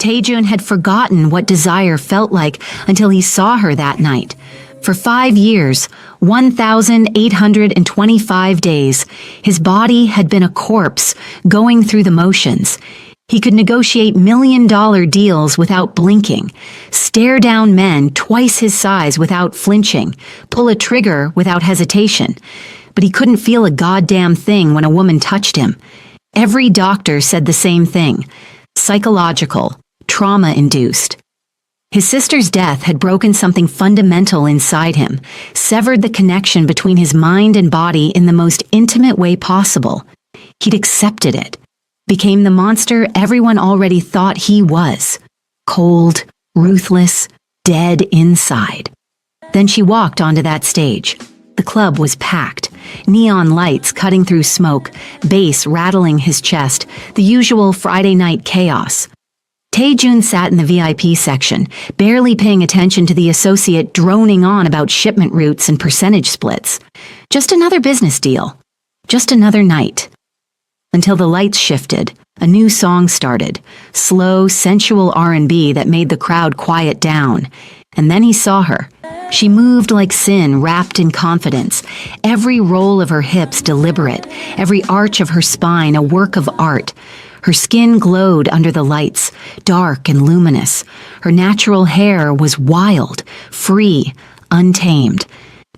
Taejun had forgotten what desire felt like until he saw her that night. For 5 years, 1,825 days, his body had been a corpse going through the motions. He could negotiate million-dollar deals without blinking, stare down men twice his size without flinching, pull a trigger without hesitation. But he couldn't feel a goddamn thing when a woman touched him. Every doctor said the same thing: psychological, trauma-induced. His sister's death had broken something fundamental inside him, severed the connection between his mind and body in the most intimate way possible. He'd accepted it, became the monster everyone already thought he was: cold, ruthless, dead inside. Then she walked onto that stage. The club was packed, neon lights cutting through smoke, bass rattling his chest, the usual Friday night chaos. Taejun sat in the VIP section, barely paying attention to the associate droning on about shipment routes and percentage splits. Just another business deal. Just another night. Until the lights shifted, a new song started, slow, sensual R&B that made the crowd quiet down. And then he saw her. She moved like sin, wrapped in confidence, every roll of her hips deliberate, every arch of her spine a work of art. Her skin glowed under the lights, dark and luminous. Her natural hair was wild, free, untamed.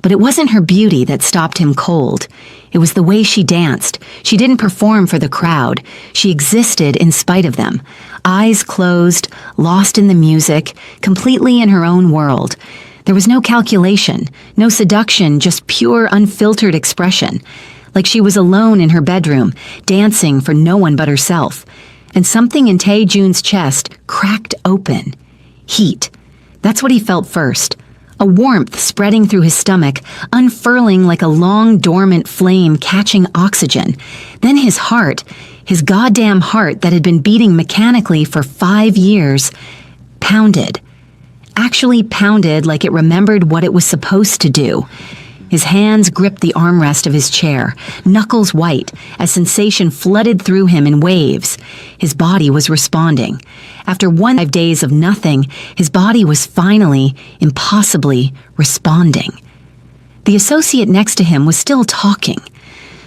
But it wasn't her beauty that stopped him cold. It was the way she danced. She didn't perform for the crowd. She existed in spite of them. Eyes closed, lost in the music, completely in her own world. There was no calculation, no seduction, just pure, unfiltered expression. Like she was alone in her bedroom, dancing for no one but herself. And something in Taejun's chest cracked open. Heat. That's what he felt first. A warmth spreading through his stomach, unfurling like a long, dormant flame catching oxygen. Then his heart, his goddamn heart that had been beating mechanically for 5 years, pounded. Actually pounded like it remembered what it was supposed to do. His hands gripped the armrest of his chair, knuckles white, as sensation flooded through him in waves. His body was responding. After 5 days of nothing, his body was finally, impossibly, responding. The associate next to him was still talking.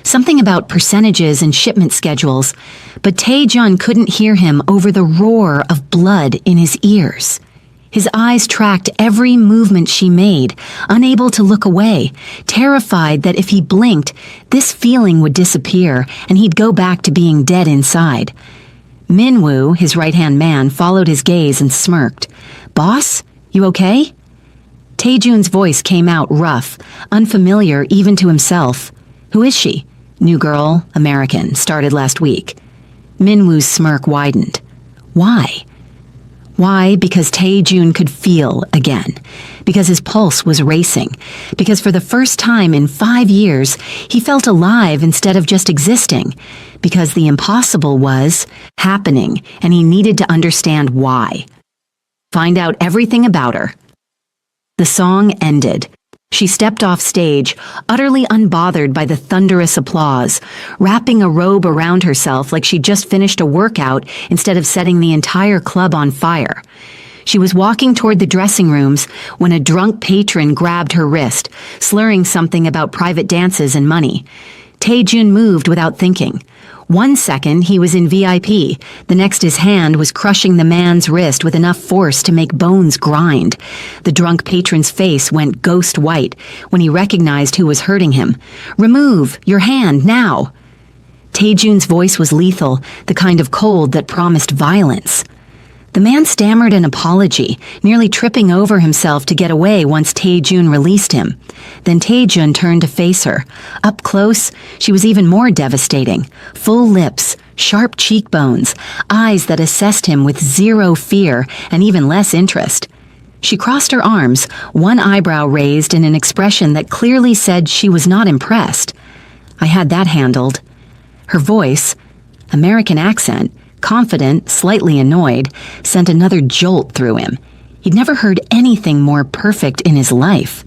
Something about percentages and shipment schedules, but Taejun couldn't hear him over the roar of blood in his ears. His eyes tracked every movement she made, unable to look away, terrified that if he blinked, this feeling would disappear and he'd go back to being dead inside. Minwoo, his right-hand man, followed his gaze and smirked. "Boss, you okay?" Taejun's voice came out rough, unfamiliar even to himself. "Who is she?" "New girl, American, started last week." Minwoo's smirk widened. "Why?" Why? Because Taejun could feel again. Because his pulse was racing. Because for the first time in 5 years, he felt alive instead of just existing. Because the impossible was happening, and he needed to understand why. Find out everything about her. The song ended. She stepped off stage, utterly unbothered by the thunderous applause, wrapping a robe around herself like she'd just finished a workout instead of setting the entire club on fire. She was walking toward the dressing rooms when a drunk patron grabbed her wrist, slurring something about private dances and money. Taejun moved without thinking. 1 second, he was in VIP. The next, his hand was crushing the man's wrist with enough force to make bones grind. The drunk patron's face went ghost white when he recognized who was hurting him. "Remove your hand, now!" Taejun's voice was lethal, the kind of cold that promised violence. The man stammered an apology, nearly tripping over himself to get away once Taejun released him. Then Taejun turned to face her. Up close, she was even more devastating. Full lips, sharp cheekbones, eyes that assessed him with zero fear and even less interest. She crossed her arms, one eyebrow raised in an expression that clearly said she was not impressed. "I had that handled." Her voice, American accent, confident, slightly annoyed, sent another jolt through him. He'd never heard anything more perfect in his life.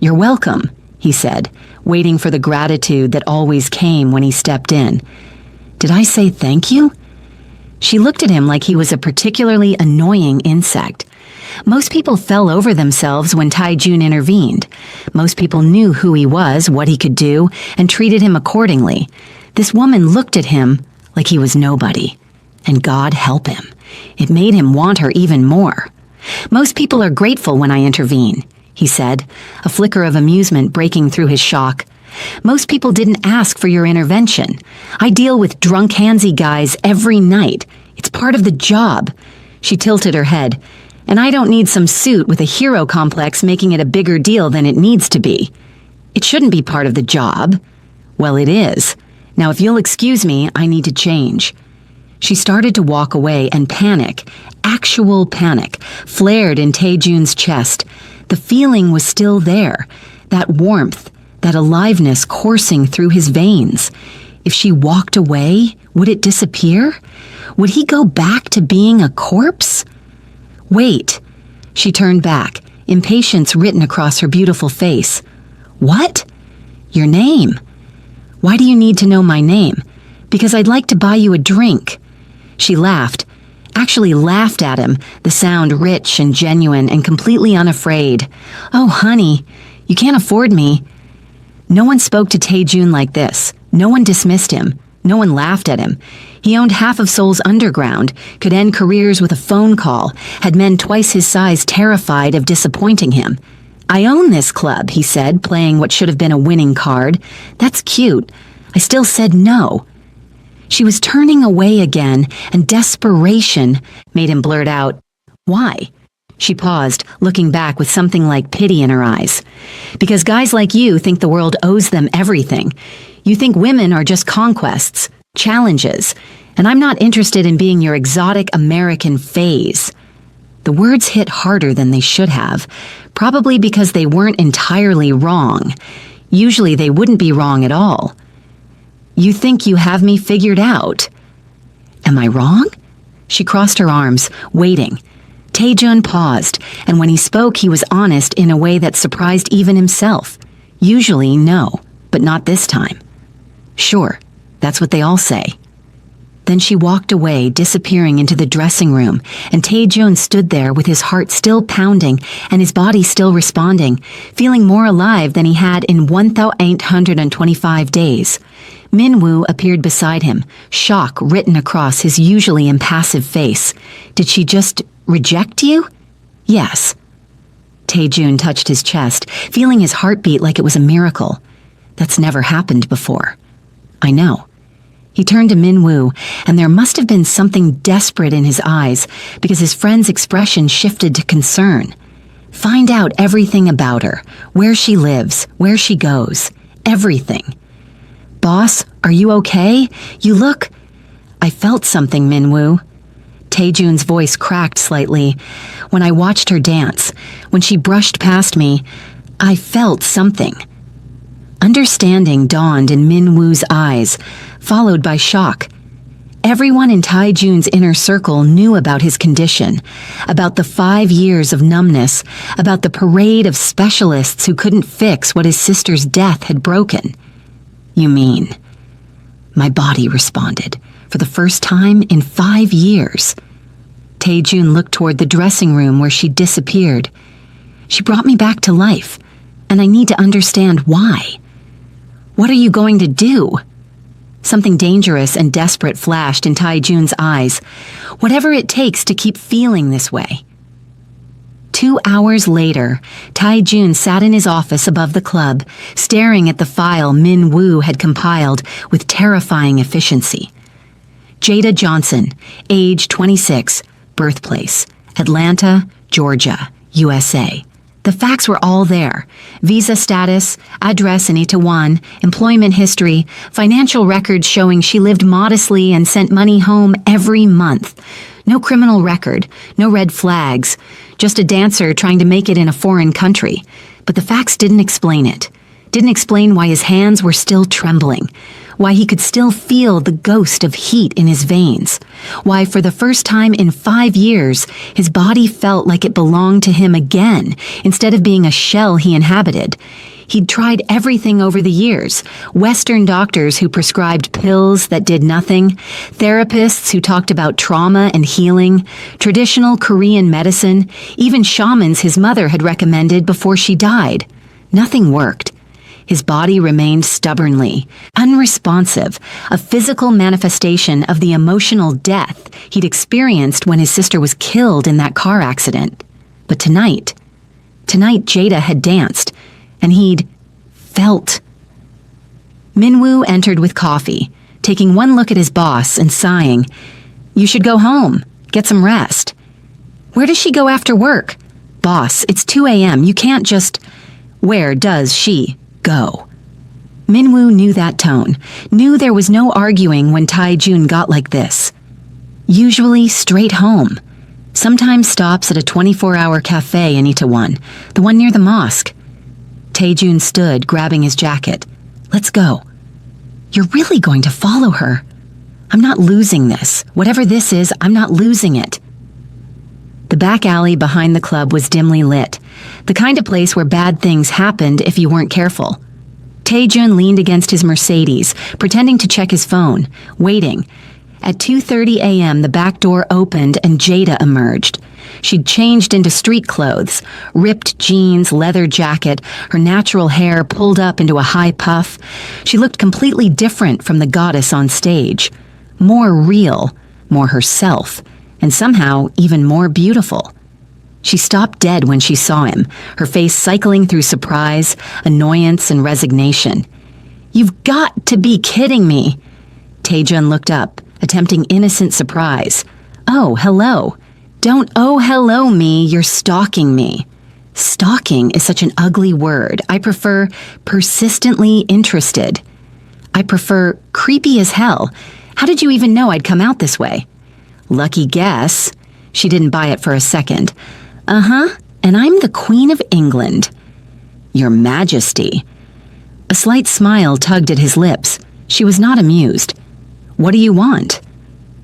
"You're welcome," he said, waiting for the gratitude that always came when he stepped in. "Did I say thank you?" She looked at him like he was a particularly annoying insect. Most people fell over themselves when Tae-jun intervened. Most people knew who he was, what he could do, and treated him accordingly. This woman looked at him like he was nobody. And God help him. It made him want her even more. Most people are grateful when I intervene, he said, a flicker of amusement breaking through his shock. Most people didn't ask for your intervention. I deal with drunk handsy guys every night. It's part of the job. She tilted her head. And I don't need some suit with a hero complex making it a bigger deal than it needs to be. It shouldn't be part of the job. Well, it is. Now, if you'll excuse me, I need to change. She started to walk away, and panic, actual panic, flared in Tae-jun's chest. The feeling was still there, that warmth, that aliveness coursing through his veins. If she walked away, would it disappear? Would he go back to being a corpse? Wait. She turned back, impatience written across her beautiful face. What? Your name. Why do you need to know my name? Because I'd like to buy you a drink. She laughed, actually laughed at him, the sound rich and genuine and completely unafraid. Oh, honey, you can't afford me. No one spoke to Tae-jun like this. No one dismissed him. No one laughed at him. He owned half of Seoul's underground, could end careers with a phone call, had men twice his size terrified of disappointing him. I own this club, he said, playing what should have been a winning card. That's cute. I still said no. She was turning away again, and desperation made him blurt out, "Why?" She paused, looking back with something like pity in her eyes. Because guys like you think the world owes them everything. You think women are just conquests, challenges, and I'm not interested in being your exotic American phase. The words hit harder than they should have, probably because they weren't entirely wrong. Usually they wouldn't be wrong at all. You think you have me figured out? Am I wrong? She crossed her arms, waiting. Tae-jun paused, and when he spoke, he was honest in a way that surprised even himself. Usually, no, but not this time. Sure, that's what they all say. Then she walked away, disappearing into the dressing room, and Tae-jun stood there with his heart still pounding and his body still responding, feeling more alive than he had in 1,825 days. Min-woo appeared beside him, shock written across his usually impassive face. Did she just reject you? Yes. Tae-jun touched his chest, feeling his heartbeat like it was a miracle. That's never happened before. I know. He turned to Min-woo, and there must have been something desperate in his eyes, because his friend's expression shifted to concern. Find out everything about her, where she lives, where she goes, everything. Boss, are you okay? You look... I felt something, Min-woo. Tae-jun's voice cracked slightly. When I watched her dance, when she brushed past me, I felt something. Understanding dawned in Min-woo's eyes, followed by shock. Everyone in Tae-jun's inner circle knew about his condition, about the 5 years of numbness, about the parade of specialists who couldn't fix what his sister's death had broken. You mean? My body responded, for the first time in 5 years. Tae-jun looked toward the dressing room where she disappeared. She brought me back to life, and I need to understand why. What are you going to do? Something dangerous and desperate flashed in Tae-jun's eyes. Whatever it takes to keep feeling this way. 2 hours later, Tae-jun sat in his office above the club, staring at the file Min-woo had compiled with terrifying efficiency. Jada Johnson, age 26, birthplace, Atlanta, Georgia, USA. The facts were all there. Visa status, address in Itaewon, employment history, financial records showing she lived modestly and sent money home every month. No criminal record, no red flags, just a dancer trying to make it in a foreign country. But the facts didn't explain it. Didn't explain why his hands were still trembling. Why he could still feel the ghost of heat in his veins. Why for the first time in 5 years, his body felt like it belonged to him again, instead of being a shell he inhabited. He'd tried everything over the years. Western doctors who prescribed pills that did nothing, therapists who talked about trauma and healing, traditional Korean medicine, even shamans his mother had recommended before she died. Nothing worked. His body remained stubbornly unresponsive, a physical manifestation of the emotional death he'd experienced when his sister was killed in that car accident. But tonight Jada had danced, and he'd felt. Minwoo entered with coffee, taking one look at his boss and sighing, "You should go home, get some rest." "Where does she go after work?" "Boss, it's 2 a.m. You can't just..." "Where does she go?" Minwoo knew that tone, knew there was no arguing when Tae-jun got like this. Usually straight home. Sometimes stops at a 24-hour cafe in Itaewon, the one near the mosque. Tae-jun stood, grabbing his jacket. "Let's go." "You're really going to follow her?" "I'm not losing this. Whatever this is, I'm not losing it." The back alley behind the club was dimly lit, the kind of place where bad things happened if you weren't careful. Tae-jun leaned against his Mercedes, pretending to check his phone, waiting. At 2:30 a.m., the back door opened and Jada emerged. She'd changed into street clothes, ripped jeans, leather jacket, her natural hair pulled up into a high puff. She looked completely different from the goddess on stage. More real, more herself, and somehow even more beautiful. She stopped dead when she saw him, her face cycling through surprise, annoyance, and resignation. "You've got to be kidding me!" Tae-jun looked up, attempting innocent surprise. "Oh, hello." "Don't oh hello me, you're stalking me." Stalking is such an ugly word. I prefer persistently interested. I prefer creepy as hell. How did you even know I'd come out this way? Lucky guess. She didn't buy it for a second. "Uh-huh, and I'm the Queen of England." "Your Majesty." A slight smile tugged at his lips. She was not amused. "What do you want?"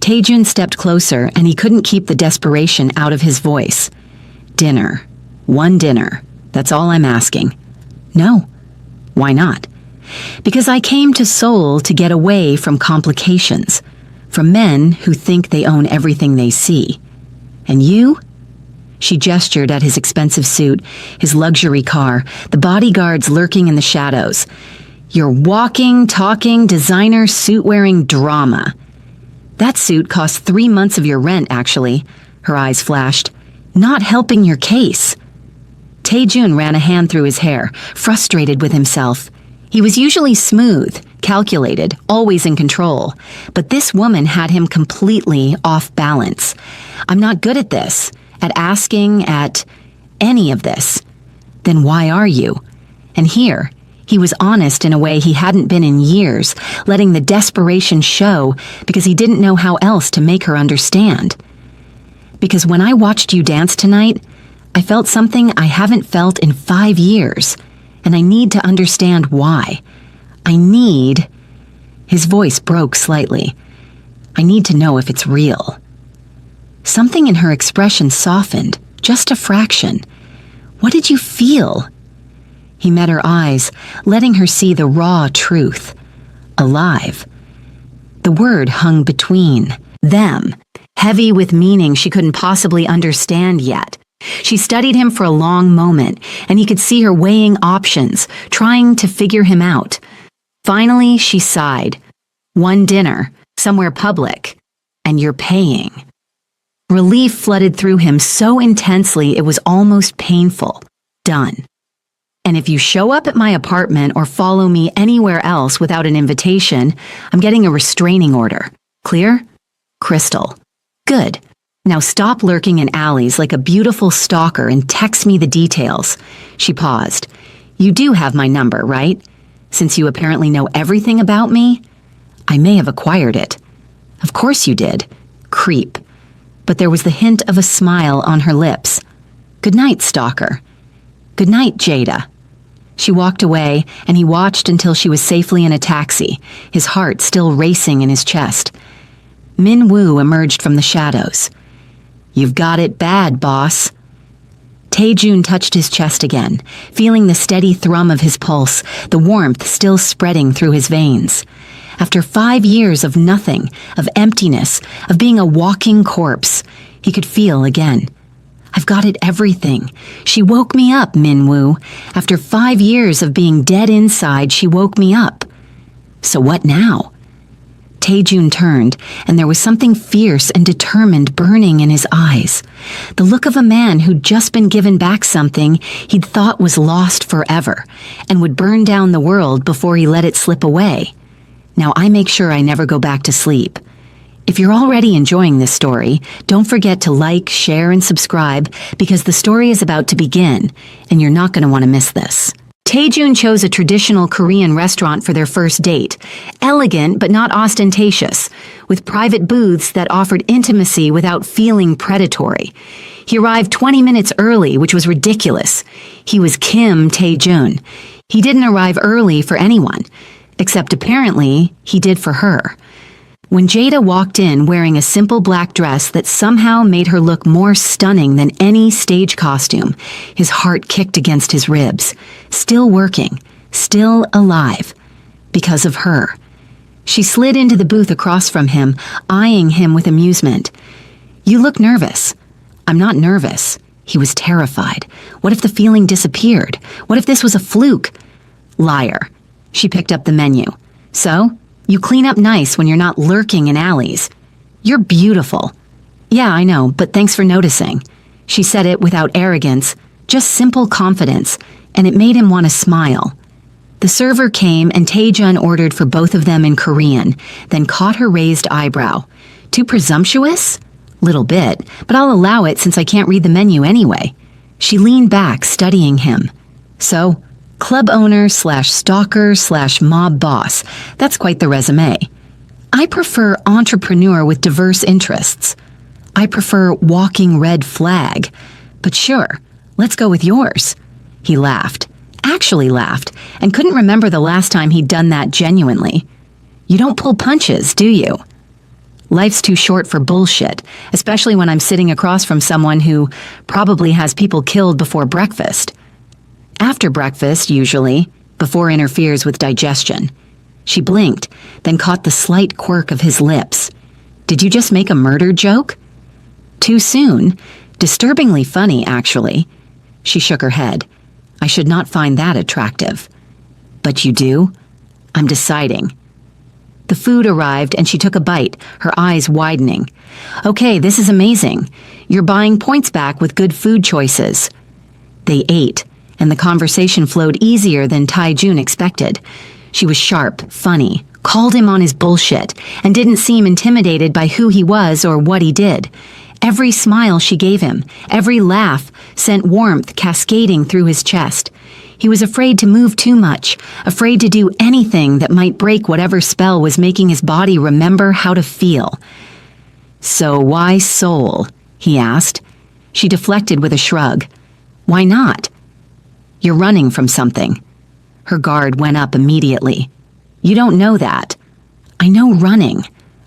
Tae-jun stepped closer, and he couldn't keep the desperation out of his voice. "Dinner. One dinner. That's all I'm asking." "No." "Why not?" "Because I came to Seoul to get away from complications, from men who think they own everything they see. And you?" She gestured at his expensive suit, his luxury car, the bodyguards lurking in the shadows. "You're walking, talking, designer, suit-wearing drama." "That suit cost 3 months of your rent, actually," her eyes flashed. "Not helping your case." Tae-jun ran a hand through his hair, frustrated with himself. He was usually smooth, calculated, always in control, but this woman had him completely off balance. "I'm not good at this, at asking, at any of this." "Then why are you?" And here, he was honest in a way he hadn't been in years, letting the desperation show because he didn't know how else to make her understand. "Because when I watched you dance tonight, I felt something I haven't felt in 5 years, and I need to understand why. I need..." His voice broke slightly. "I need to know if it's real." Something in her expression softened, just a fraction. "What did you feel?" He met her eyes, letting her see the raw truth. Alive. The word hung between them, heavy with meaning she couldn't possibly understand yet. She studied him for a long moment, and he could see her weighing options, trying to figure him out. Finally, she sighed. "One dinner, somewhere public, and you're paying." Relief flooded through him so intensely it was almost painful. Done. "And if you show up at my apartment or follow me anywhere else without an invitation, I'm getting a restraining order. Clear?" "Crystal." "Good. Now stop lurking in alleys like a beautiful stalker and text me the details." She paused. "You do have my number, right? Since you apparently know everything about me?" "I may have acquired it." "Of course you did. Creep." But there was the hint of a smile on her lips. "Good night, stalker." "Good night, Jada." She walked away, and he watched until she was safely in a taxi, his heart still racing in his chest. Min Woo emerged from the shadows. "You've got it bad, boss." Tae-jun touched his chest again, feeling the steady thrum of his pulse, the warmth still spreading through his veins. After 5 years of nothing, of emptiness, of being a walking corpse, he could feel again. I've got it everything. She woke me up, Min-woo. After 5 years of being dead inside, she woke me up. So what now? Tae-jun turned, and there was something fierce and determined burning in his eyes. The look of a man who'd just been given back something he'd thought was lost forever, and would burn down the world before he let it slip away. Now I make sure I never go back to sleep. If you're already enjoying this story, don't forget to like, share, and subscribe, because the story is about to begin, and you're not going to want to miss this. Tae-jun chose a traditional Korean restaurant for their first date, elegant but not ostentatious, with private booths that offered intimacy without feeling predatory. He arrived 20 minutes early, which was ridiculous. He was Kim Tae-jun. He didn't arrive early for anyone, except apparently he did for her. When Jada walked in wearing a simple black dress that somehow made her look more stunning than any stage costume, his heart kicked against his ribs. Still working, still alive, because of her. She slid into the booth across from him, eyeing him with amusement. "You look nervous." "I'm not nervous." He was terrified. What if the feeling disappeared? What if this was a fluke? Liar. She picked up the menu. "So? You clean up nice when you're not lurking in alleys. You're beautiful." "Yeah, I know, but thanks for noticing." She said it without arrogance, just simple confidence, and it made him want to smile. The server came and Tae-jun ordered for both of them in Korean, then caught her raised eyebrow. Too presumptuous? Little bit, but I'll allow it since I can't read the menu anyway. She leaned back, studying him. "So, club owner / stalker / mob boss. That's quite the resume. I prefer entrepreneur with diverse interests. I prefer walking red flag. But sure, let's go with yours." He laughed. Actually laughed, and couldn't remember the last time he'd done that genuinely. "You don't pull punches, do you?" Life's too short for bullshit, especially when I'm sitting across from someone who probably has people killed before breakfast. After breakfast, usually, before interferes with digestion. She blinked, then caught the slight quirk of his lips. "Did you just make a murder joke?" "Too soon. Disturbingly funny, actually." She shook her head. "I should not find that attractive." "But you do?" "I'm deciding." The food arrived and she took a bite, her eyes widening. "Okay, this is amazing. You're buying points back with good food choices." They ate, and the conversation flowed easier than Tae-jun expected. She was sharp, funny, called him on his bullshit, and didn't seem intimidated by who he was or what he did. Every smile she gave him, every laugh, sent warmth cascading through his chest. He was afraid to move too much, afraid to do anything that might break whatever spell was making his body remember how to feel. "So why Seoul?" he asked. She deflected with a shrug. "Why not?" "You're running from something." Her guard went up immediately. "You don't know that." "I know running.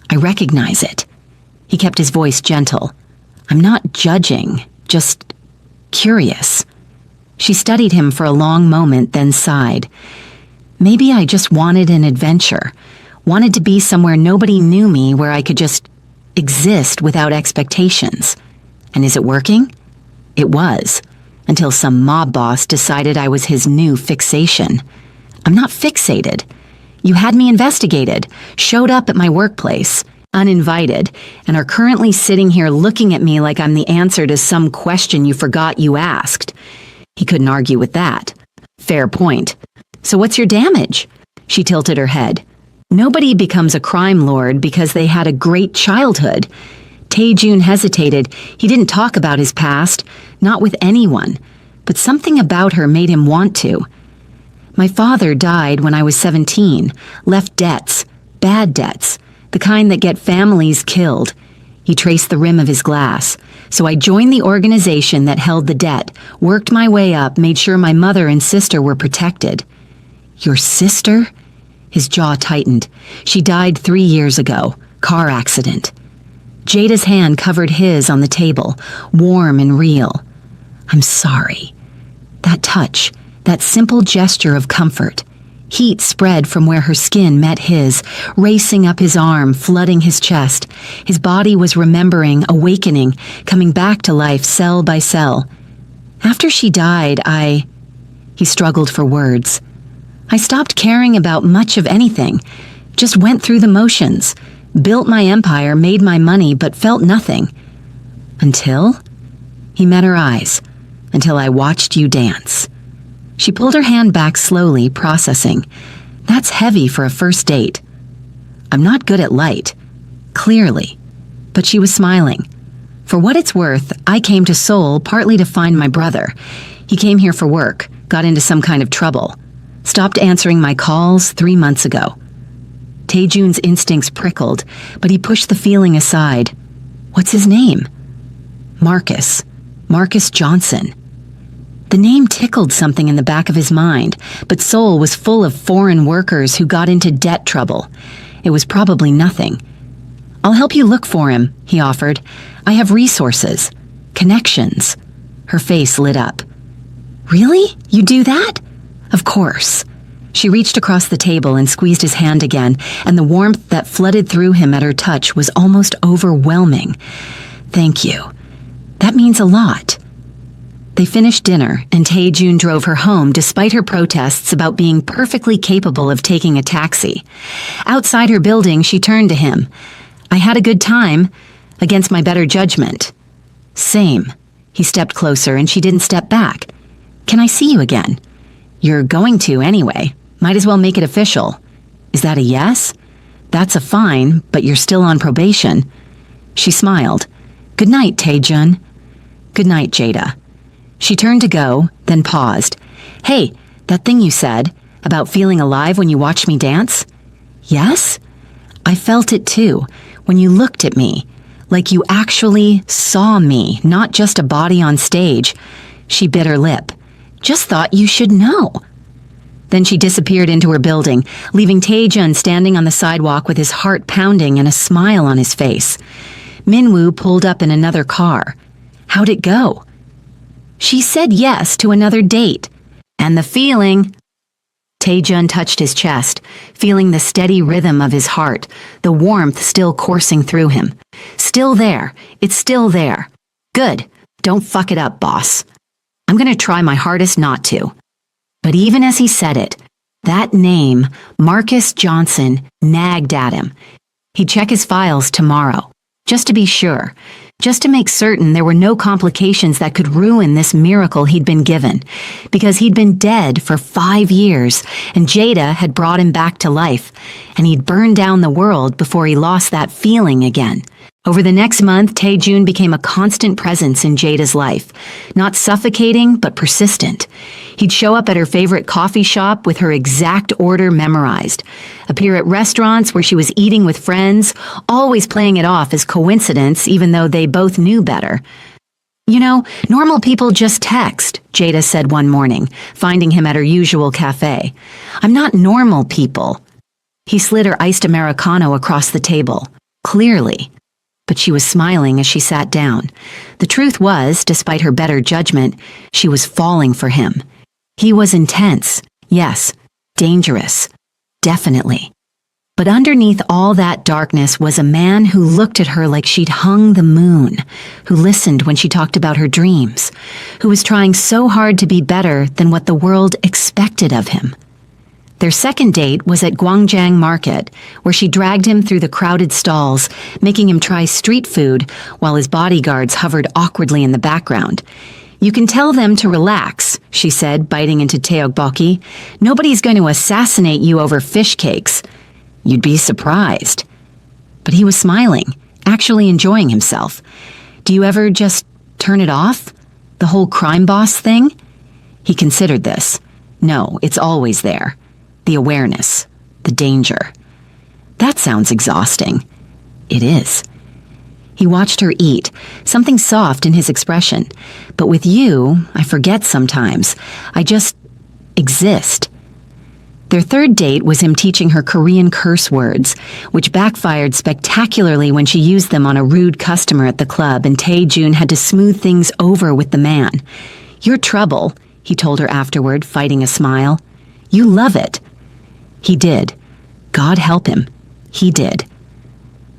I recognize it." He kept his voice gentle. "I'm not judging, just curious." She studied him for a long moment, then sighed. "Maybe I just wanted an adventure. Wanted to be somewhere nobody knew me, where I could just exist without expectations. And is it working?" It was. Until some mob boss decided I was his new fixation. "I'm not fixated. You had me investigated, showed up at my workplace, uninvited, and are currently sitting here looking at me like I'm the answer to some question you forgot you asked." He couldn't argue with that. Fair point. "So what's your damage?" She tilted her head. "Nobody becomes a crime lord because they had a great childhood." Tae-jun hesitated. He didn't talk about his past, not with anyone, but something about her made him want to. "My father died when I was 17, left debts, bad debts, the kind that get families killed." He traced the rim of his glass. "So I joined the organization that held the debt, worked my way up, made sure my mother and sister were protected." "Your sister?" His jaw tightened. "She died 3 years ago. Car accident." Jada's hand covered his on the table, warm and real. I'm sorry. That touch, that simple gesture of comfort. Heat spread from where her skin met his, racing up his arm, flooding his chest. His body was remembering, awakening, coming back to life cell by cell. After she died, He struggled for words. I stopped caring about much of anything. Just went through the motions. Built my empire, made my money, but felt nothing. Until? He met her eyes. Until I watched you dance. She pulled her hand back slowly, processing. That's heavy for a first date. I'm not good at light. Clearly. But she was smiling. For what it's worth, I came to Seoul partly to find my brother. He came here for work, got into some kind of trouble. Stopped answering my calls 3 months ago. Taejun's instincts prickled, but he pushed the feeling aside. What's his name? Marcus. Marcus Johnson. The name tickled something in the back of his mind, but Seoul was full of foreign workers who got into debt trouble. It was probably nothing. I'll help you look for him, he offered. I have resources. Connections. Her face lit up. Really? You do that? Of course. She reached across the table and squeezed his hand again, and the warmth that flooded through him at her touch was almost overwhelming. Thank you. That means a lot. They finished dinner, and Taejun drove her home despite her protests about being perfectly capable of taking a taxi. Outside her building, she turned to him. I had a good time, against my better judgment. Same. He stepped closer, and she didn't step back. Can I see you again? You're going to anyway. Might as well make it official. Is that a yes? That's a fine, but you're still on probation. She smiled. Good night, Taejun. Good night, Jada. She turned to go, then paused. Hey, that thing you said, about feeling alive when you watched me dance? Yes? I felt it too, when you looked at me. Like you actually saw me, not just a body on stage. She bit her lip. Just thought you should know. Then she disappeared into her building, leaving Taejun standing on the sidewalk with his heart pounding and a smile on his face. Minwoo pulled up in another car. How'd it go? She said yes to another date. And the feeling... Taejun touched his chest, feeling the steady rhythm of his heart, the warmth still coursing through him. Still there. It's still there. Good. Don't fuck it up, boss. I'm gonna try my hardest not to. But even as he said it, that name, Marcus Johnson, nagged at him. He'd check his files tomorrow, just to be sure, just to make certain there were no complications that could ruin this miracle he'd been given, because he'd been dead for 5 years, and Jada had brought him back to life, and he'd burned down the world before he lost that feeling again. Over the next month, Taejun became a constant presence in Jada's life, not suffocating, but persistent. He'd show up at her favorite coffee shop with her exact order memorized, appear at restaurants where she was eating with friends, always playing it off as coincidence even though they both knew better. You know, normal people just text, Jada said one morning, finding him at her usual cafe. I'm not normal people. He slid her iced Americano across the table, clearly. But she was smiling as she sat down. The truth was, despite her better judgment, she was falling for him. He was intense, yes, dangerous, definitely. But underneath all that darkness was a man who looked at her like she'd hung the moon, who listened when she talked about her dreams, who was trying so hard to be better than what the world expected of him. Their second date was at Gwangjang Market, where she dragged him through the crowded stalls, making him try street food while his bodyguards hovered awkwardly in the background. You can tell them to relax, she said, biting into tteokbokki. Nobody's going to assassinate you over fish cakes. You'd be surprised. But he was smiling, actually enjoying himself. Do you ever just turn it off? The whole crime boss thing? He considered this. No, it's always there. The awareness, the danger. That sounds exhausting. It is. He watched her eat, something soft in his expression. But with you, I forget sometimes. I just exist. Their third date was him teaching her Korean curse words, which backfired spectacularly when she used them on a rude customer at the club, and Taejun had to smooth things over with the man. "You're trouble," he told her afterward, fighting a smile. "You love it." He did. God help him. He did.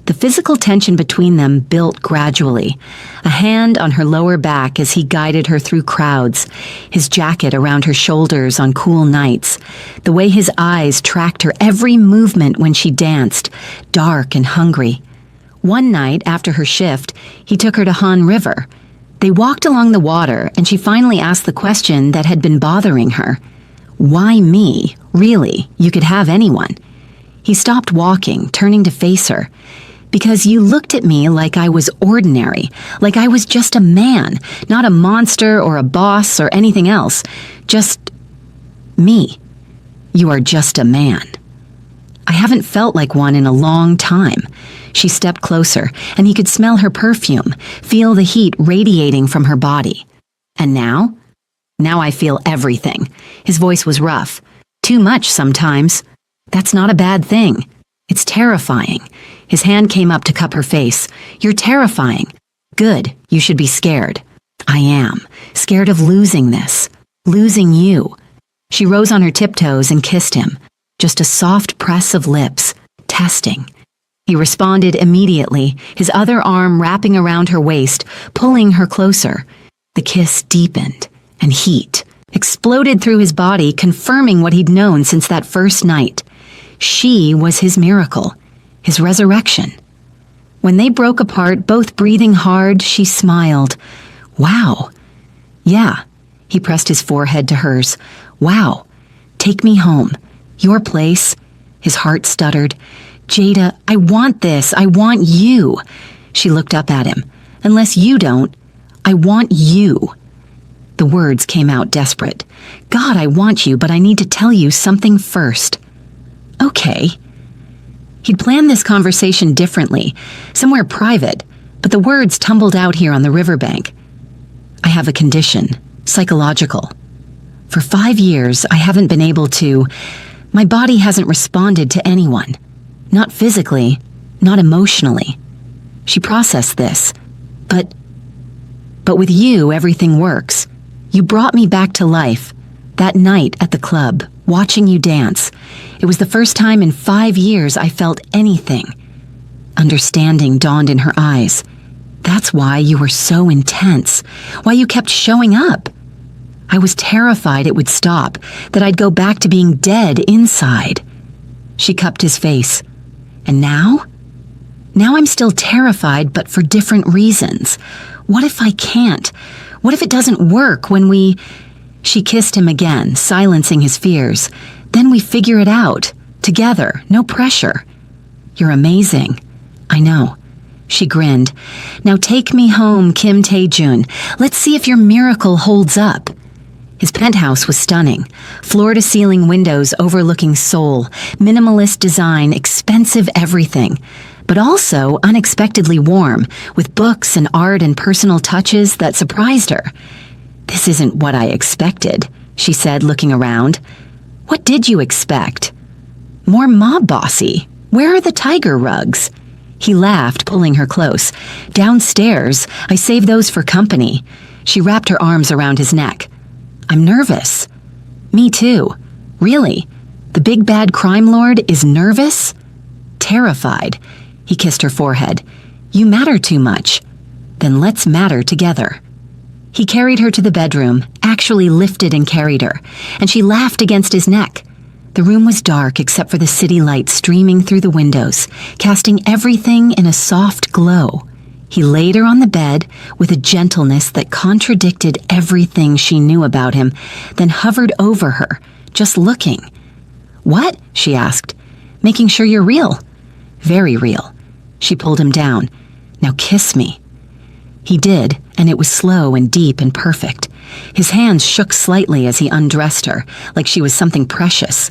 The physical tension between them built gradually, a hand on her lower back as he guided her through crowds, his jacket around her shoulders on cool nights, the way his eyes tracked her every movement when she danced, dark and hungry. One night, after her shift, he took her to Han River. They walked along the water, and she finally asked the question that had been bothering her. "Why me? Really, you could have anyone." He stopped walking, turning to face her. "Because you looked at me like I was ordinary, like I was just a man, not a monster or a boss or anything else. Just me. You are just a man." "I haven't felt like one in a long time." She stepped closer, and he could smell her perfume, feel the heat radiating from her body. "And now?" "Now I feel everything." His voice was rough. "Too much sometimes. That's not a bad thing. It's terrifying." His hand came up to cup her face. "You're terrifying." "Good. You should be scared." "I am. Scared of losing this. Losing you." She rose on her tiptoes and kissed him. Just a soft press of lips. Testing. He responded immediately, his other arm wrapping around her waist, pulling her closer. The kiss deepened, and heat exploded through his body, confirming what he'd known since that first night. She was his miracle, his resurrection. When they broke apart, both breathing hard, she smiled. "Wow." "Yeah." He pressed his forehead to hers. "Wow. Take me home. Your place." His heart stuttered. "Jada, I want this. I want you." She looked up at him. "Unless you don't, I want you." The words came out desperate. "God, I want you, but I need to tell you something first." "Okay." He'd planned this conversation differently, somewhere private, but the words tumbled out here on the riverbank. "I have a condition, psychological. For 5 years, I haven't been able to. My body hasn't responded to anyone. Not physically, not emotionally." She processed this. But with you, everything works. You brought me back to life. That night at the club, watching you dance. It was the first time in 5 years I felt anything. Understanding dawned in her eyes. That's why you were so intense. Why you kept showing up. I was terrified it would stop, that I'd go back to being dead inside. She cupped his face. And now? Now I'm still terrified, but for different reasons. What if I can't? What if it doesn't work when we... She kissed him again, silencing his fears. "Then we figure it out. Together, no pressure." "You're amazing." "I know." She grinned. "Now take me home, Kim Tae-jun. Let's see if your miracle holds up." His penthouse was stunning. Floor-to-ceiling windows overlooking Seoul, minimalist design, expensive everything. But also unexpectedly warm, with books and art and personal touches that surprised her. "This isn't what I expected," she said, looking around. "What did you expect?" "More mob bossy. Where are the tiger rugs?" He laughed, pulling her close. "Downstairs. I save those for company." She wrapped her arms around his neck. "I'm nervous." "Me too." "Really? The big bad crime lord is nervous?" "Terrified." He kissed her forehead. "You matter too much." "Then let's matter together." He carried her to the bedroom, actually lifted and carried her, and she laughed against his neck. The room was dark except for the city light streaming through the windows, casting everything in a soft glow. He laid her on the bed with a gentleness that contradicted everything she knew about him, then hovered over her, just looking. "What?" she asked. "Making sure you're real." "Very real." She pulled him down. "Now kiss me." He did, and it was slow and deep and perfect. His hands shook slightly as he undressed her, like she was something precious.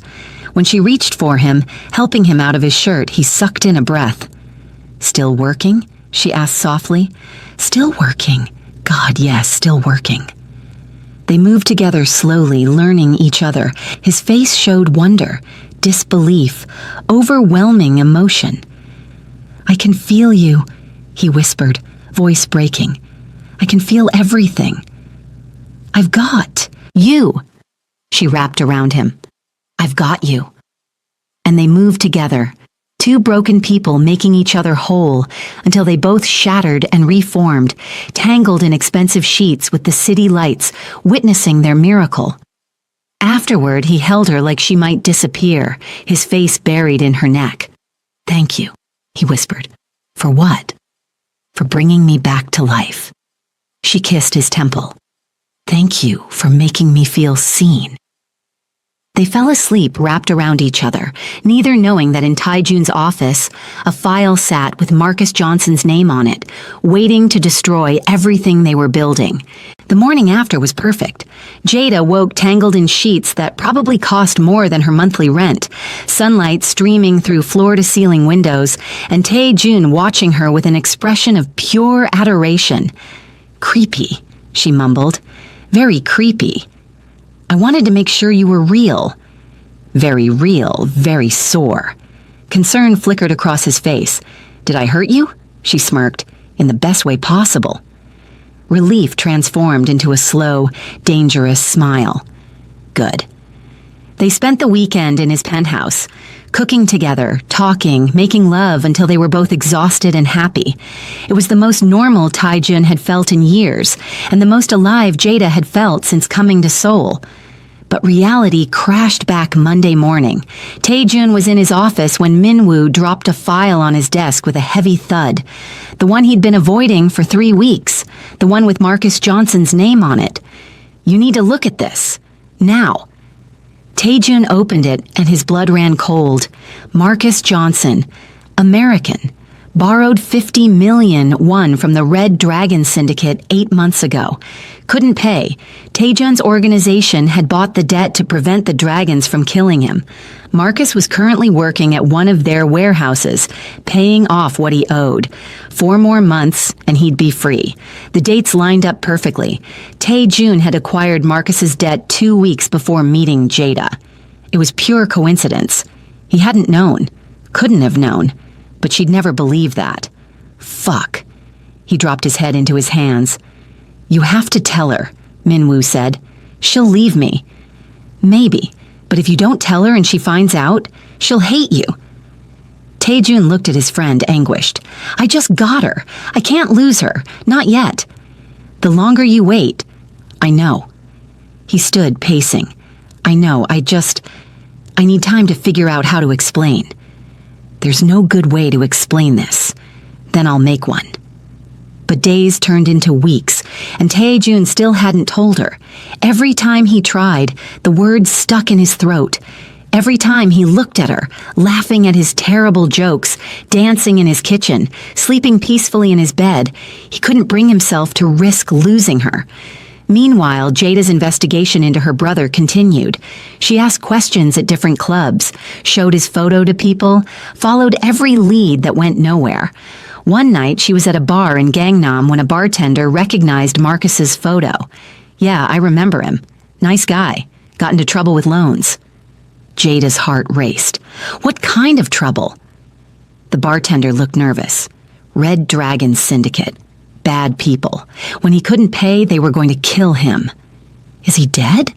When she reached for him, helping him out of his shirt, he sucked in a breath. "Still working?" she asked softly. "Still working. God, yes, still working." They moved together slowly, learning each other. His face showed wonder, disbelief, overwhelming emotion. "I can feel you," he whispered, voice breaking. "I can feel everything." I've got you. She wrapped around him. I've got you. And they moved together, two broken people making each other whole until they both shattered and reformed, tangled in expensive sheets with the city lights, witnessing their miracle. Afterward, he held her like she might disappear, his face buried in her neck. Thank you, he whispered. For what? For bringing me back to life. She kissed his temple. Thank you for making me feel seen. They fell asleep wrapped around each other, neither knowing that in Taijun's office, a file sat with Marcus Johnson's name on it, waiting to destroy everything they were building. The morning after was perfect. Jada woke tangled in sheets that probably cost more than her monthly rent, sunlight streaming through floor-to-ceiling windows, and Tae-jun watching her with an expression of pure adoration. Creepy, she mumbled. Very creepy. I wanted to make sure you were real. Very real, very sore. Concern flickered across his face. Did I hurt you? She smirked, in the best way possible. Relief transformed into a slow, dangerous smile. Good. They spent the weekend in his penthouse, cooking together, talking, making love until they were both exhausted and happy. It was the most normal Tae-jun had felt in years, and the most alive Jada had felt since coming to Seoul. But reality crashed back Monday morning. Tae-jun was in his office when Min-woo dropped a file on his desk with a heavy thud. The one he'd been avoiding for 3 weeks. The one with Marcus Johnson's name on it. You need to look at this. Now. Tae-jun opened it and his blood ran cold. Marcus Johnson. American. Borrowed $50 million won from the Red Dragon Syndicate 8 months ago. Couldn't pay. Tae-jun's organization had bought the debt to prevent the dragons from killing him. Marcus was currently working at one of their warehouses, paying off what he owed. 4 more months and he'd be free. The dates lined up perfectly. Tae-jun had acquired Marcus's debt 2 weeks before meeting Jada. It was pure coincidence. He hadn't known. Couldn't have known. But she'd never believe that. Fuck. He dropped his head into his hands. You have to tell her, Min-woo said. She'll leave me. Maybe, but if you don't tell her and she finds out, she'll hate you. Tae-jun looked at his friend, anguished. I just got her. I can't lose her. Not yet. The longer you wait, I know. He stood, pacing. I know, I need time to figure out how to explain. There's no good way to explain this. Then I'll make one. But days turned into weeks, and Tae-jun still hadn't told her. Every time he tried, the words stuck in his throat. Every time he looked at her, laughing at his terrible jokes, dancing in his kitchen, sleeping peacefully in his bed, he couldn't bring himself to risk losing her. Meanwhile, Jada's investigation into her brother continued. She asked questions at different clubs, showed his photo to people, followed every lead that went nowhere. One night, she was at a bar in Gangnam when a bartender recognized Marcus's photo. Yeah, I remember him. Nice guy. Got into trouble with loans. Jada's heart raced. What kind of trouble? The bartender looked nervous. Red Dragon Syndicate. Bad people. When he couldn't pay, they were going to kill him. Is he dead?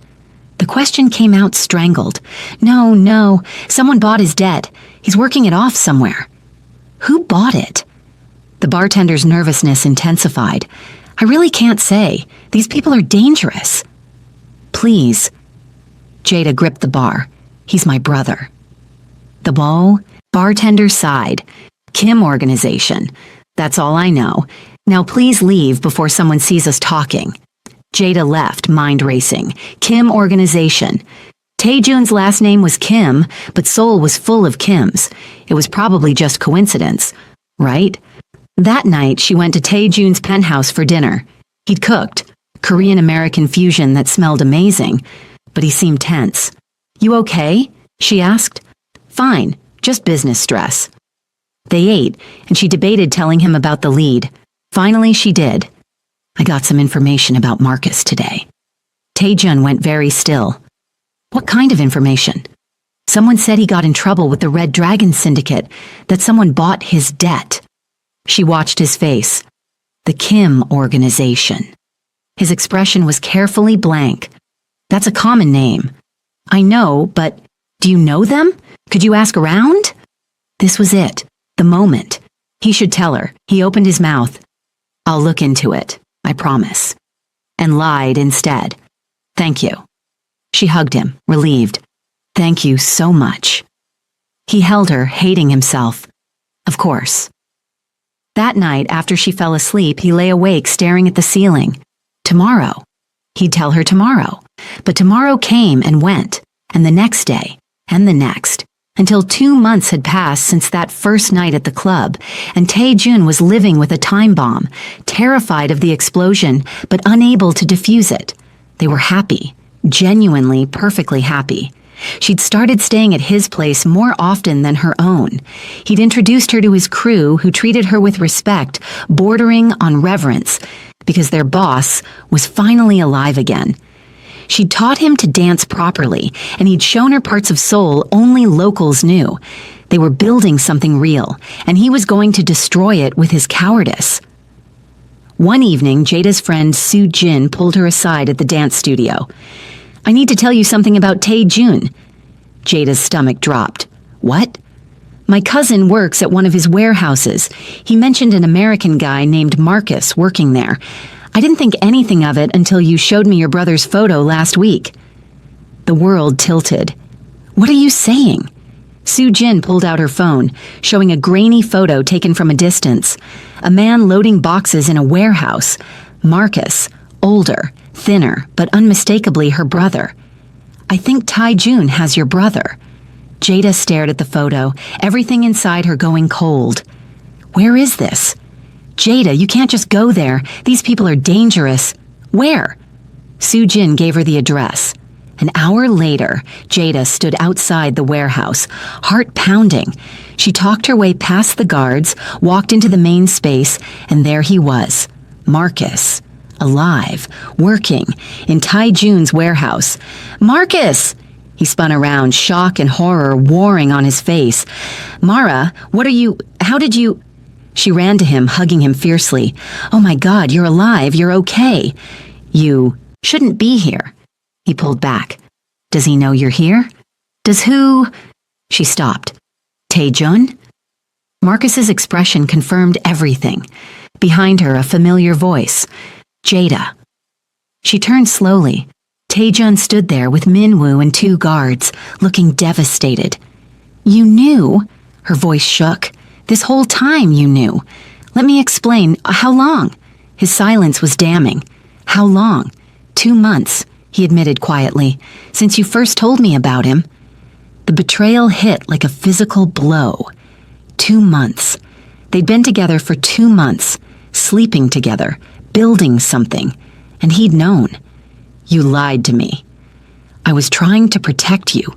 The question came out strangled. No, someone bought his debt. He's working it off somewhere. Who bought it? The bartender's nervousness intensified. I really can't say. These people are dangerous. Please. Jada gripped the bar. He's my brother. The bartender sighed. Kim organization. That's all I know. Now please leave before someone sees us talking. Jada left, mind racing. Kim organization. Tae-jun's last name was Kim, but Seoul was full of Kims. It was probably just coincidence, right? That night, she went to Tae-jun's penthouse for dinner. He'd cooked, Korean-American fusion that smelled amazing, but he seemed tense. You okay? She asked. Fine, just business stress. They ate, and she debated telling him about the lead. Finally, she did. I got some information about Marcus today. Tae-jun went very still. What kind of information? Someone said he got in trouble with the Red Dragon Syndicate, that someone bought his debt. She watched his face. The Kim organization. His expression was carefully blank. That's a common name. I know, but do you know them? Could you ask around? This was it. The moment. He should tell her. He opened his mouth. I'll look into it, I promise. And lied instead. Thank you. She hugged him, relieved. Thank you so much. He held her, hating himself. Of course. That night, after she fell asleep, he lay awake staring at the ceiling. Tomorrow. He'd tell her tomorrow. But tomorrow came and went, and the next day, and the next, until 2 months had passed since that first night at the club, and Tae-jun was living with a time bomb, terrified of the explosion, but unable to defuse it. They were happy, genuinely, perfectly happy. She'd started staying at his place more often than her own. He'd introduced her to his crew, who treated her with respect, bordering on reverence, because their boss was finally alive again. She'd taught him to dance properly, and he'd shown her parts of Seoul only locals knew. They were building something real, and he was going to destroy it with his cowardice. One evening, Jada's friend Soo Jin pulled her aside at the dance studio. I need to tell you something about Tae-jun. Jada's stomach dropped. What? My cousin works at one of his warehouses. He mentioned an American guy named Marcus working there. I didn't think anything of it until you showed me your brother's photo last week. The world tilted. What are you saying? Soo Jin pulled out her phone, showing a grainy photo taken from a distance. A man loading boxes in a warehouse. Marcus, older, thinner, but unmistakably her brother. I think Tae-jun has your brother. Jada stared at the photo, everything inside her going cold. Where is this? Jada, you can't just go there. These people are dangerous. Where? Soo Jin gave her the address. An hour later, Jada stood outside the warehouse, heart pounding. She talked her way past the guards, walked into the main space, and there he was, Marcus, alive, working, in Tae-jun's warehouse. Marcus! He spun around, shock and horror warring on his face. Mara, how did you... She ran to him, hugging him fiercely. Oh my God, you're alive, you're okay. You shouldn't be here. He pulled back. Does he know you're here? Does who? She stopped. Tae-jun? Marcus's expression confirmed everything. Behind her, a familiar voice. Jada. She turned slowly. Tae-jun stood there with Min-woo and 2 guards, looking devastated. You knew? Her voice shook. This whole time you knew. Let me explain. How long? His silence was damning. How long? 2 months, he admitted quietly, since you first told me about him. The betrayal hit like a physical blow. 2 months. They'd been together for 2 months, sleeping together, building something, and he'd known. You lied to me. I was trying to protect you.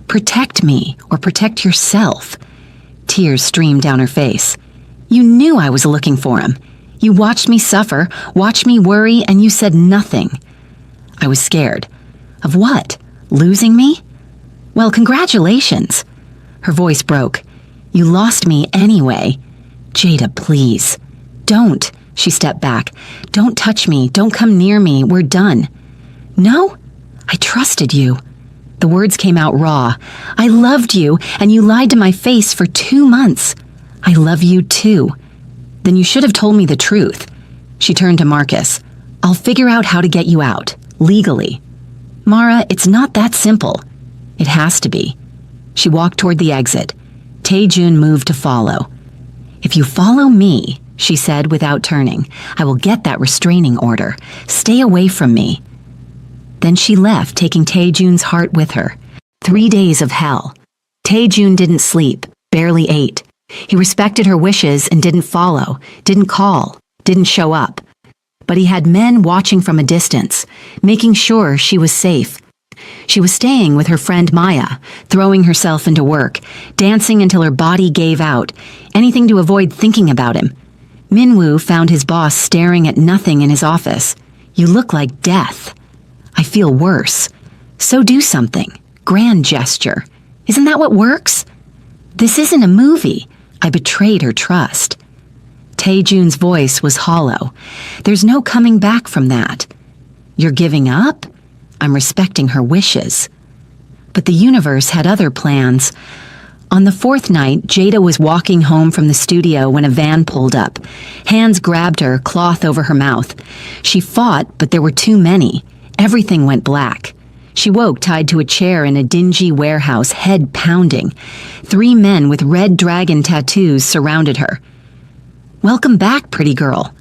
Protect me, or protect yourself. Tears streamed down her face. You knew I was looking for him. You watched me suffer, watched me worry, and you said nothing. I was scared. Of what? Losing me? Well, congratulations. Her voice broke. You lost me anyway. Jada, please. Don't. She stepped back. Don't touch me. Don't come near me. We're done. No? I trusted you. The words came out raw. I loved you, and you lied to my face for 2 months. I love you too. Then you should have told me the truth. She turned to Marcus. I'll figure out how to get you out, legally. Mara, it's not that simple. It has to be. She walked toward the exit. Tae-jun moved to follow. If you follow me, she said without turning, I will get that restraining order. Stay away from me. Then she left, taking Tae-jun's heart with her. 3 days of hell. Tae-jun didn't sleep, barely ate. He respected her wishes and didn't follow, didn't call, didn't show up. But he had men watching from a distance, making sure she was safe. She was staying with her friend Maya, throwing herself into work, dancing until her body gave out, anything to avoid thinking about him. Min-woo found his boss staring at nothing in his office. You look like death. I feel worse. So do something. Grand gesture. Isn't that what works? This isn't a movie. I betrayed her trust. Tae-jun's voice was hollow. There's no coming back from that. You're giving up? I'm respecting her wishes. But the universe had other plans. On the fourth night, Jada was walking home from the studio when a van pulled up. Hands grabbed her, cloth over her mouth. She fought, but there were too many. Everything went black. She woke tied to a chair in a dingy warehouse, head pounding. 3 men with red dragon tattoos surrounded her. Welcome back, pretty girl.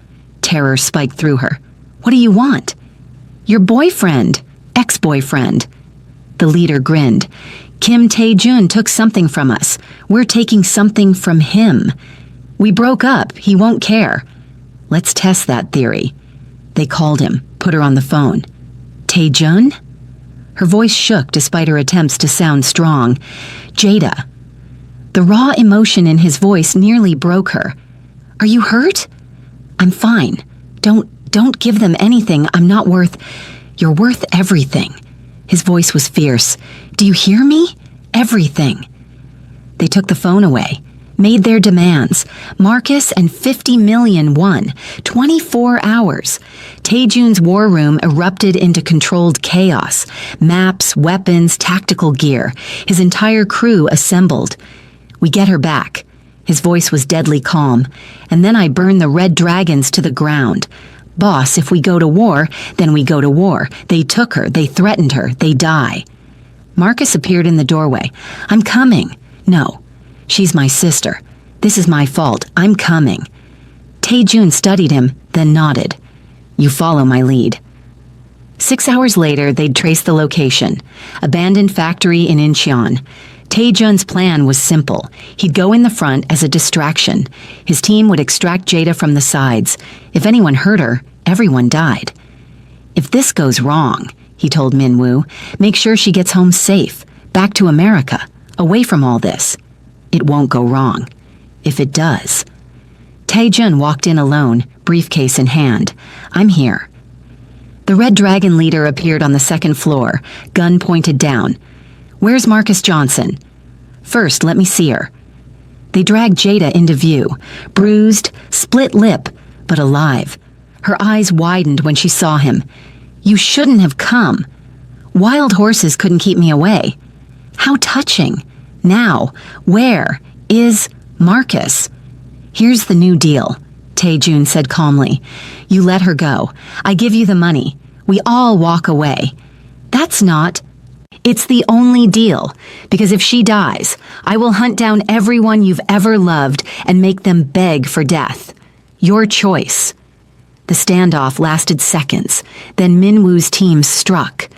Terror spiked through her. What do you want? Your boyfriend. Ex-boyfriend. The leader grinned. Kim Tae-jun took something from us. We're taking something from him. We broke up. He won't care. Let's test that theory. They called him, put her on the phone. Tae-jun? Her voice shook despite her attempts to sound strong. Jada. The raw emotion in his voice nearly broke her. Are you hurt? I'm fine. Don't give them anything. I'm not worth... You're worth everything. His voice was fierce. Do you hear me? Everything. They took the phone away, made their demands. Marcus and 50 million won. 24 hours. Tae-jun's war room erupted into controlled chaos. Maps, weapons, tactical gear. His entire crew assembled. We get her back. His voice was deadly calm. And then I burn the red dragons to the ground. Boss, if we go to war, then we go to war. They took her, they threatened her, they die. Marcus appeared in the doorway. I'm coming. No, she's my sister. This is my fault. I'm coming. Tae-jun studied him, then nodded. You follow my lead. 6 hours later, they'd traced the location. Abandoned factory in Incheon. Tae-jun's plan was simple. He'd go in the front as a distraction. His team would extract Jada from the sides. If anyone hurt her, everyone died. If this goes wrong, he told Min-woo, make sure she gets home safe, back to America, away from all this. It won't go wrong. If it does. Tae-jun walked in alone, briefcase in hand. I'm here. The Red Dragon leader appeared on the second floor, gun pointed down. Where's Marcus Johnson? First, let me see her. They dragged Jada into view, bruised, split lip, but alive. Her eyes widened when she saw him. You shouldn't have come. Wild horses couldn't keep me away. How touching. Now, where is Marcus? Here's the new deal, Tae-jun said calmly. You let her go. I give you the money. We all walk away. That's not... It's the only deal, because if she dies, I will hunt down everyone you've ever loved and make them beg for death. Your choice. The standoff lasted seconds, then Min-woo's team struck.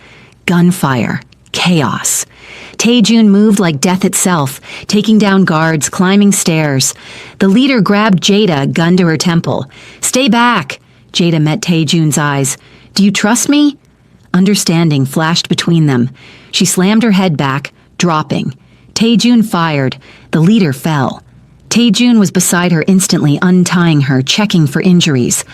Gunfire. Chaos. Tae-jun moved like death itself, taking down guards, climbing stairs. The leader grabbed Jada, gun to her temple. Stay back! Jada met Tae-jun's eyes. Do you trust me? Understanding flashed between them. She slammed her head back, dropping. Tae-jun fired. The leader fell. Tae-jun was beside her instantly, untying her, checking for injuries.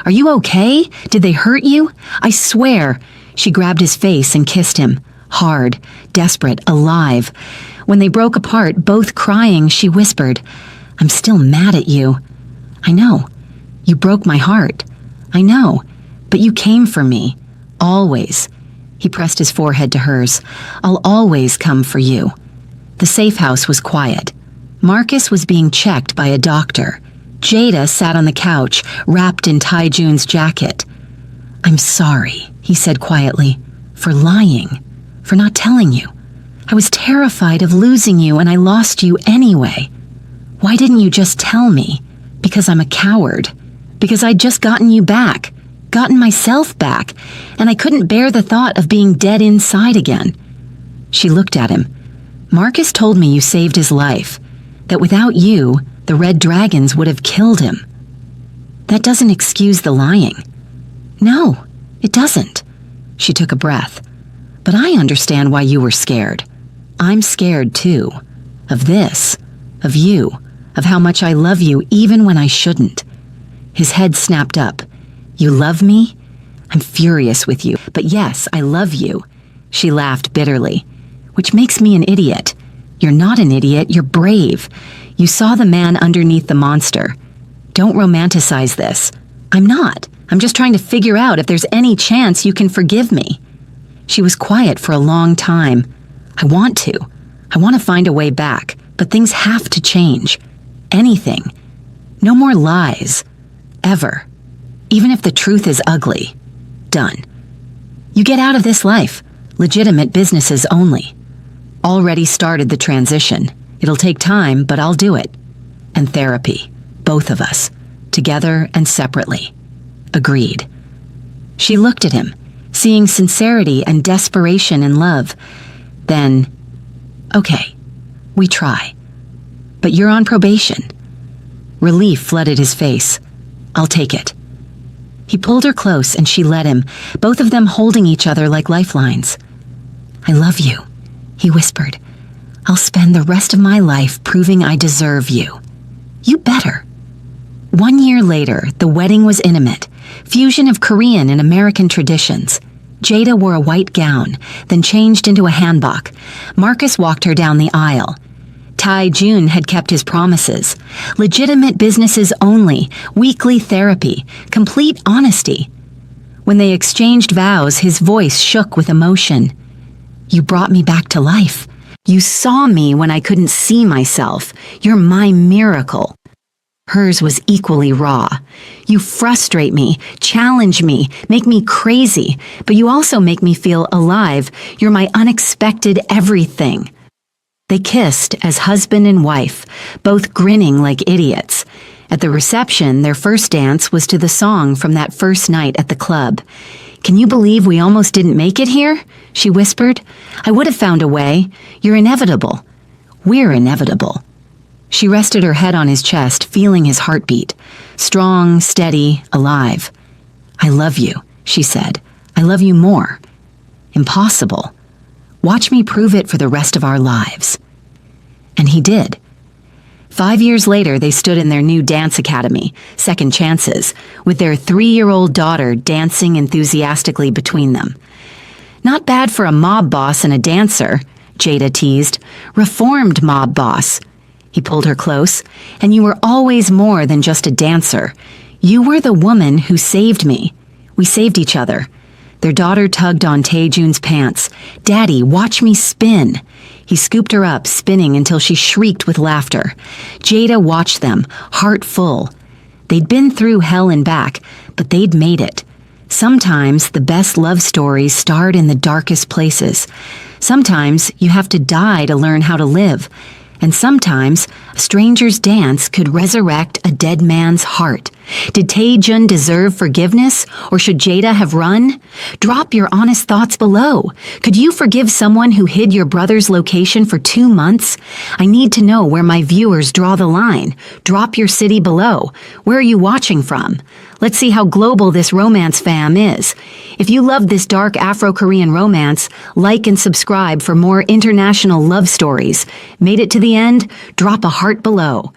Are you okay? Did they hurt you? I swear. She grabbed his face and kissed him. Hard, desperate, alive. When they broke apart, both crying, she whispered, I'm still mad at you. I know. You broke my heart. I know. But you came for me. Always. He pressed his forehead to hers. I'll always come for you. The safe house was quiet. Marcus was being checked by a doctor. Jada sat on the couch, wrapped in Tae-jun's jacket. I'm sorry, he said quietly, for lying, for not telling you. I was terrified of losing you and I lost you anyway. Why didn't you just tell me? Because I'm a coward. Because I'd just gotten you back. Gotten myself back, and I couldn't bear the thought of being dead inside again. She looked at him. Marcus told me you saved his life, that without you, the Red Dragons would have killed him. That doesn't excuse the lying. No, it doesn't. She took a breath. But I understand why you were scared. I'm scared too. Of this. Of you. Of how much I love you even when I shouldn't. His head snapped up. You love me? I'm furious with you, but yes, I love you. She laughed bitterly. Which makes me an idiot. You're not an idiot, you're brave. You saw the man underneath the monster. Don't romanticize this. I'm not. I'm just trying to figure out if there's any chance you can forgive me. She was quiet for a long time. I want to. I want to find a way back, but things have to change. Anything. No more lies. Ever. Even if the truth is ugly. Done. You get out of this life. Legitimate businesses only. Already started the transition. It'll take time, but I'll do it. And therapy. Both of us. Together and separately. Agreed. She looked at him, seeing sincerity and desperation in love. Then, okay, we try. But you're on probation. Relief flooded his face. I'll take it. He pulled her close and she let him, both of them holding each other like lifelines. I love you, he whispered. I'll spend the rest of my life proving I deserve you. You better. 1 year later, the wedding was intimate, fusion of Korean and American traditions. Jada wore a white gown, then changed into a hanbok. Marcus walked her down the aisle. Tai Jun had kept his promises. Legitimate businesses only, weekly therapy, complete honesty. When they exchanged vows, his voice shook with emotion. You brought me back to life. You saw me when I couldn't see myself. You're my miracle. Hers was equally raw. You frustrate me, challenge me, make me crazy, but you also make me feel alive. You're my unexpected everything. They kissed as husband and wife, both grinning like idiots. At the reception, their first dance was to the song from that first night at the club. Can you believe we almost didn't make it here? She whispered. I would have found a way. You're inevitable. We're inevitable. She rested her head on his chest, feeling his heartbeat. Strong, steady, alive. I love you, she said. I love you more. Impossible. Watch me prove it for the rest of our lives. And he did. 5 years later, they stood in their new dance academy, Second Chances, with their 3-year-old daughter dancing enthusiastically between them. Not bad for a mob boss and a dancer, Jada teased. Reformed mob boss. He pulled her close. And you were always more than just a dancer. You were the woman who saved me. We saved each other. Their daughter tugged on Taejun's pants. Daddy, watch me spin. He scooped her up, spinning until she shrieked with laughter. Jada watched them, heart full. They'd been through hell and back, but they'd made it. Sometimes the best love stories start in the darkest places. Sometimes you have to die to learn how to live. And sometimes a stranger's dance could resurrect a dead man's heart. Did Taejun deserve forgiveness, or should Jada have run? Drop your honest thoughts below. Could you forgive someone who hid your brother's location for 2 months? I need to know where my viewers draw the line. Drop your city below. Where are you watching from? Let's see how global this romance fam is. If you love this dark Afro-Korean romance, like and subscribe for more international love stories. Made it to the end? Drop a heart below.